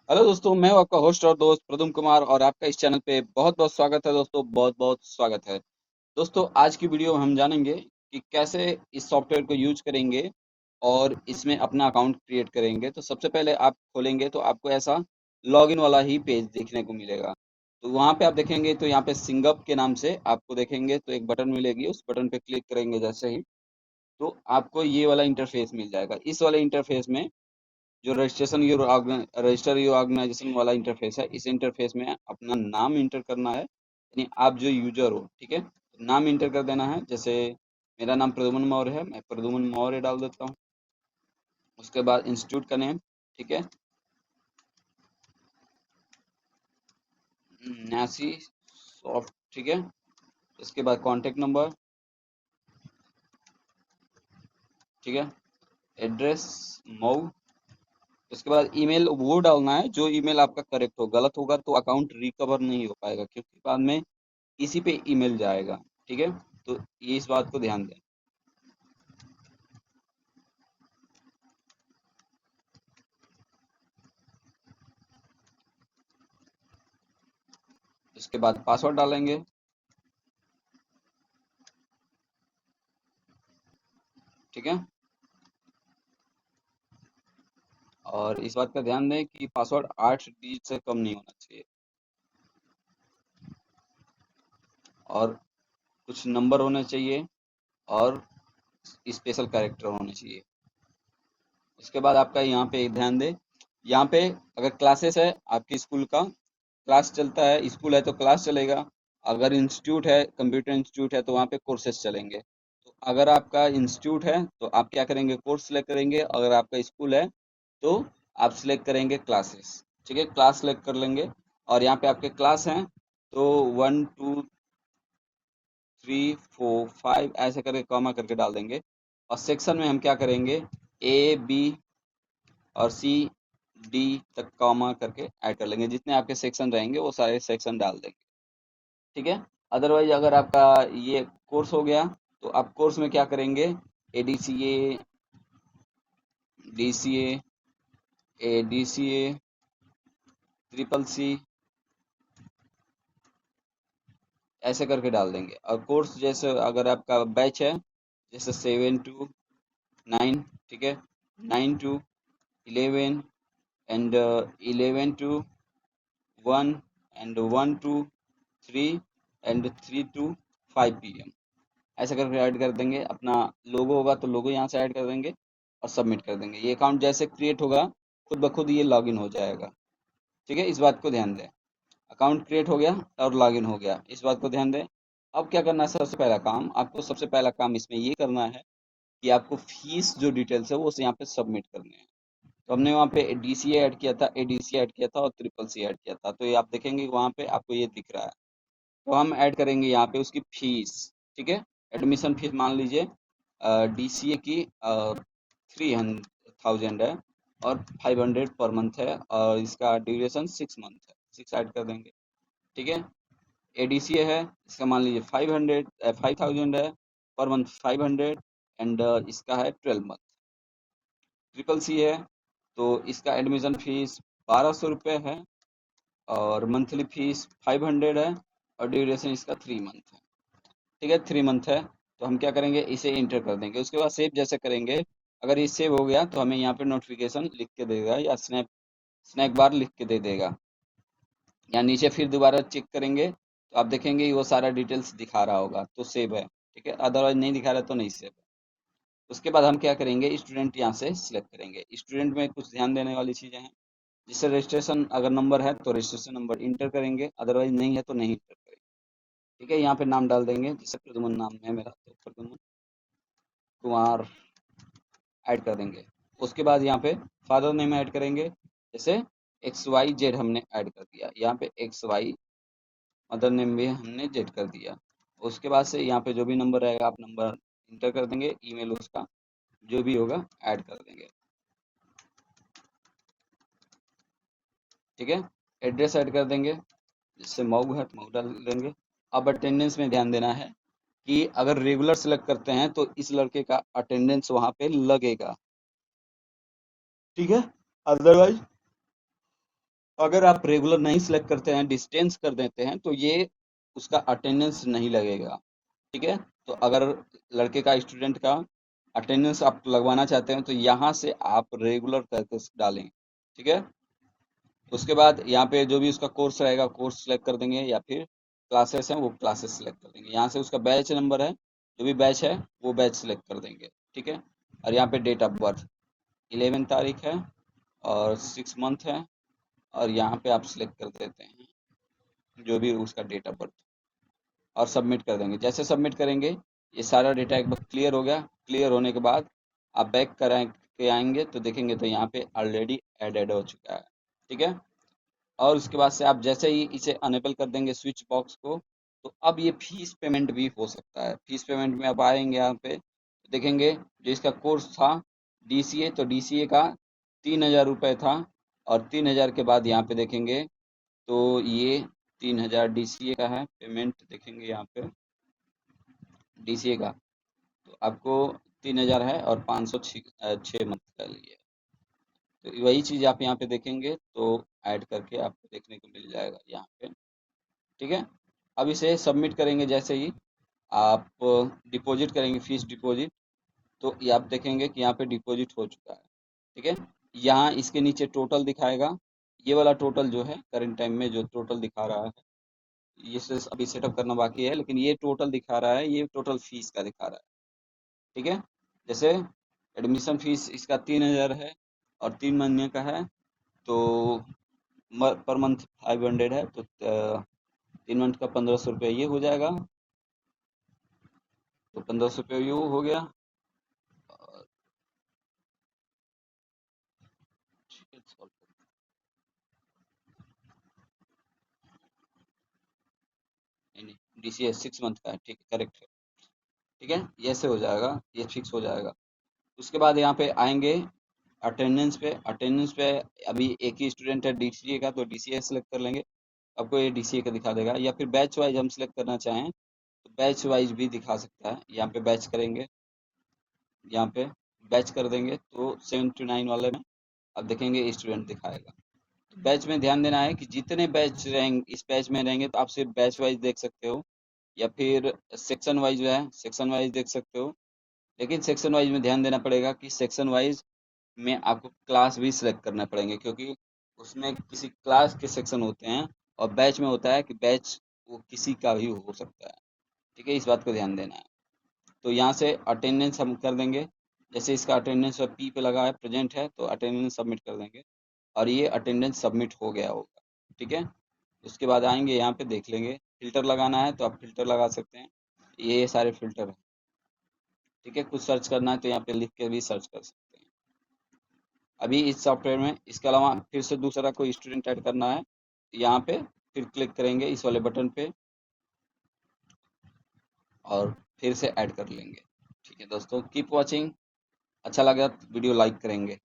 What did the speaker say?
Hello दोस्तों, मैं हूं आपका होस्ट और दोस्त प्रदुम कुमार और आपका इस चैनल पे बहुत बहुत स्वागत है। दोस्तों, बहुत बहुत स्वागत है। दोस्तों, आज की वीडियो में हम जानेंगे कि कैसे इस सॉफ्टवेयर को यूज करेंगे और इसमें अपना अकाउंट क्रिएट करेंगे। तो सबसे पहले आप खोलेंगे तो आपको ऐसा लॉगिन वाला ही पेज देखने को मिलेगा। तो वहां पे आप देखेंगे तो यहाँ पे सिंगअप के नाम से आपको देखेंगे तो एक बटन मिलेगी। उस बटन पे क्लिक करेंगे जैसे ही तो आपको ये वाला इंटरफेस मिल जाएगा। इस वाले इंटरफेस में जो रजिस्टर योर ऑर्गेनाइजेशन वाला इंटरफेस है, इस इंटरफेस में अपना नाम इंटर करना है, यानी आप जो यूजर हो, ठीक है। तो नाम इंटर कर देना है। जैसे मेरा नाम प्रद्युमन मौर्य है, मैं प्रद्युमन मौर्य डाल देता हूँ। उसके बाद इंस्टीट्यूट का नेम, ठीक है, न्यासी सॉफ्ट, ठीक है। इसके बाद कॉन्टेक्ट नंबर, ठीक है, एड्रेस मऊ। उसके बाद ईमेल वो डालना है जो ईमेल आपका करेक्ट हो। गलत होगा तो अकाउंट रिकवर नहीं हो पाएगा, क्योंकि बाद में इसी पे ईमेल जाएगा, ठीक है। तो ये इस बात को ध्यान दें। उसके बाद पासवर्ड डालेंगे, ठीक है। और इस बात का ध्यान दें कि पासवर्ड 8 डिजिट से कम नहीं होना चाहिए और कुछ नंबर होने चाहिए और स्पेशल कैरेक्टर होने चाहिए। उसके बाद आपका यहाँ पे ध्यान दें, यहाँ पे अगर क्लासेस है, आपकी स्कूल का क्लास चलता है, स्कूल है तो क्लास चलेगा। अगर इंस्टीट्यूट है, कंप्यूटर इंस्टीट्यूट है, तो वहाँ पे कोर्सेज चलेंगे। तो अगर आपका इंस्टीट्यूट है तो आप क्या करेंगे, कोर्स सेलेक्ट करेंगे। अगर आपका स्कूल है तो आप सिलेक्ट करेंगे क्लासेस, ठीक है, क्लास सेलेक्ट कर लेंगे। और यहाँ पे आपके क्लास हैं तो 1 2 3 4 5 ऐसे करके कॉमा करके डाल देंगे। और सेक्शन में हम क्या करेंगे, A B और C D तक कॉमा करके ऐड कर लेंगे। जितने आपके सेक्शन रहेंगे वो सारे सेक्शन डाल देंगे, ठीक है। अदरवाइज अगर आपका ये कोर्स हो गया तो आप कोर्स में क्या करेंगे, ADCA, DCA, ADCA, CCC ऐसे करके डाल देंगे। और कोर्स जैसे अगर आपका बैच है, जैसे 7 to 9, ठीक है, 9 to 11 and 11 to 1 and 1 to 3 and 3 to 5 PM, ऐसा करके ऐड कर देंगे। अपना लोगो होगा तो लोगो यहाँ से ऐड कर देंगे और सबमिट कर देंगे। ये अकाउंट जैसे क्रिएट होगा खुद ब खुद ये लॉगिन हो जाएगा, ठीक है। इस बात को ध्यान दें। अकाउंट क्रिएट हो गया और लॉगिन हो गया, इस बात को ध्यान दें। अब क्या करना है, सबसे पहला काम आपको, सबसे पहला काम इसमें ये करना है कि आपको फीस जो डिटेल्स है वो यहाँ पे सबमिट करने हैं। तो हमने वहाँ पे DCA ऐड किया था, ADC ऐड किया था और CCC ऐड किया था। तो ये आप देखेंगे वहाँ पे आपको ये दिख रहा है। तो हम ऐड करेंगे यहाँ पे उसकी फीस, ठीक है। एडमिशन फीस मान लीजिए DCA की 300,000 है और 500 पर मंथ है और इसका ड्यूरेशन 6 मंथ है, 6 ऐड कर देंगे, ठीक है। ADCA है, इसका मान लीजिए 5,000 है पर मंथ 500 एंड इसका है 12 मंथ। CCC है तो इसका एडमिशन फीस 1,200 रुपये है और मंथली फीस 500 है और ड्यूरेशन इसका 3 मंथ है, ठीक है, 3 मंथ है। तो हम क्या करेंगे, इसे इंटर कर देंगे। उसके बाद सेव जैसे करेंगे, अगर ये सेव हो गया तो हमें यहाँ पे नोटिफिकेशन लिख के देगा या स्नैक बार लिख के दे देगा। या नीचे फिर दोबारा चेक करेंगे तो आप देखेंगे वो सारा डिटेल्स दिखा रहा होगा तो सेव है, ठीक है। अदरवाइज नहीं दिखा रहा तो नहीं सेव है। उसके बाद हम क्या करेंगे, स्टूडेंट यहाँ से सिलेक्ट करेंगे। स्टूडेंट में कुछ ध्यान देने वाली चीजें हैं। जिससे रजिस्ट्रेशन अगर नंबर है तो रजिस्ट्रेशन नंबर इंटर करेंगे, अदरवाइज नहीं है तो नहीं इंटर करेंगे, ठीक है। यहाँ पे नाम डाल देंगे, जैसे प्रद्युमन नाम है मेरा तो प्रद्युमन कुमार ऐड कर देंगे। उसके बाद यहाँ पे फादर नेम ऐड करेंगे, जैसे XYZ हमने ऐड कर दिया। यहाँ पे XY, मदर नेम भी हमने जेड कर दिया। उसके बाद से यहाँ पे जो भी नंबर रहेगा आप नंबर इंटर कर देंगे, ईमेल उसका जो भी होगा ऐड कर देंगे, ठीक है। एड्रेस ऐड कर देंगे, जैसे मऊ है तो मऊ डाल देंगे। अब अटेंडेंस में ध्यान देना है कि अगर रेगुलर सेलेक्ट करते हैं तो इस लड़के का अटेंडेंस वहां पे लगेगा, ठीक है। अदरवाइज अगर आप रेगुलर नहीं सिलेक्ट करते हैं, डिस्टेंस कर देते हैं, तो ये उसका अटेंडेंस नहीं लगेगा। ठीक है, तो अगर लड़के का, स्टूडेंट का अटेंडेंस आप लगवाना चाहते हैं तो यहाँ से आप रेगुलर करके डालें। ठीक है, उसके बाद यहाँ पे जो भी उसका कोर्स रहेगा, कोर्स सेलेक्ट कर देंगे, या फिर क्लासेस हैं वो क्लासेस सेलेक्ट कर देंगे। यहाँ से उसका बैच नंबर है, जो भी बैच है वो बैच सेलेक्ट कर देंगे। ठीक है, और यहाँ पे डेट ऑफ बर्थ 11 तारीख है और 6 मंथ है, और यहाँ पे आप सिलेक्ट कर देते हैं जो भी उसका डेट ऑफ बर्थ, और सबमिट कर देंगे। जैसे सबमिट करेंगे ये सारा डेटा एक बार क्लियर हो गया। क्लियर होने के बाद आप बैक कराए के आएंगे तो देखेंगे तो यहाँ पे ऑलरेडी एडेड हो चुका है। ठीक है, और उसके बाद से आप जैसे ही इसे अनेबल कर देंगे स्विच बॉक्स को, तो अब ये फीस पेमेंट भी हो सकता है। फीस पेमेंट में आप आएंगे यहाँ पे तो देखेंगे जो इसका कोर्स था डीसीए, तो डीसीए का 3,000 रुपये था, और 3,000 के बाद यहाँ पे देखेंगे तो ये 3,000 डीसीए का है। पेमेंट देखेंगे यहाँ पे डीसीए का, तो आपको 3,000 है और 500 6 मंथ का लिए। तो वही चीज़ आप यहाँ पे देखेंगे तो ऐड करके आपको देखने को मिल जाएगा यहाँ पे। ठीक है, अब इसे सबमिट करेंगे। जैसे ही आप डिपॉजिट करेंगे फीस डिपॉजिट, तो ये आप देखेंगे कि यहाँ पे डिपॉजिट हो चुका है। ठीक है, यहाँ इसके नीचे टोटल दिखाएगा। ये वाला टोटल जो है करंट टाइम में जो टोटल दिखा रहा है, ये अभी सेटअप करना बाकी है, लेकिन ये टोटल दिखा रहा है, ये टोटल फीस का दिखा रहा है। ठीक है, जैसे एडमिशन फीस इसका 3,000 है और 3 महीने का है, तो पर मंथ 500 है, तो 3 मंथ का 1,500 रुपये ये हो जाएगा। तो 1,500 रुपये ये हो गया। और ठीक है, solve नहीं, डीसीएस 6 मंथ का है। ठीक है, करेक्ट है। ठीक है, ये ऐसे हो जाएगा, ये फिक्स हो जाएगा। उसके बाद यहाँ पे आएंगे अटेंडेंस पे। अटेंडेंस पे अभी एक ही स्टूडेंट है डीसीए का, तो डीसीए सेलेक्ट कर लेंगे, आपको ये डीसीए का दिखा देगा। या फिर बैच वाइज हम सेलेक्ट करना चाहें तो बैच वाइज भी दिखा सकता है। यहाँ पे बैच करेंगे, यहाँ पे बैच कर देंगे तो 7 to 9 वाले में अब देखेंगे स्टूडेंट दिखाएगा। तो बैच में ध्यान देना है कि जितने बैच रहेंगे इस बैच में रहेंगे तो आप सिर्फ बैच वाइज देख सकते हो, या फिर सेक्शन वाइज है, सेक्शन वाइज देख सकते हो। लेकिन सेक्शन वाइज में ध्यान देना पड़ेगा कि सेक्शन वाइज में आपको क्लास भी सिलेक्ट करना पड़ेंगे, क्योंकि उसमें किसी क्लास के सेक्शन होते हैं, और बैच में होता है कि बैच वो किसी का भी हो सकता है। ठीक है, इस बात को ध्यान देना है। तो यहाँ से अटेंडेंस हम कर देंगे। जैसे इसका अटेंडेंस पी पे लगा है, प्रेजेंट है, तो अटेंडेंस सबमिट कर देंगे, और ये अटेंडेंस सबमिट हो गया होगा। ठीक है, उसके बाद आएंगे यहाँ पे देख लेंगे। फिल्टर लगाना है तो आप फिल्टर लगा सकते हैं, ये सारे फिल्टर हैं। ठीक है, कुछ सर्च करना है तो यहाँ पे लिख के भी सर्च कर सकते हैं अभी इस सॉफ्टवेयर में। इसके अलावा फिर से दूसरा कोई स्टूडेंट ऐड करना है, यहाँ पे फिर क्लिक करेंगे इस वाले बटन पे, और फिर से ऐड कर लेंगे। ठीक है दोस्तों, कीप वॉचिंग। अच्छा लगा तो वीडियो लाइक करेंगे।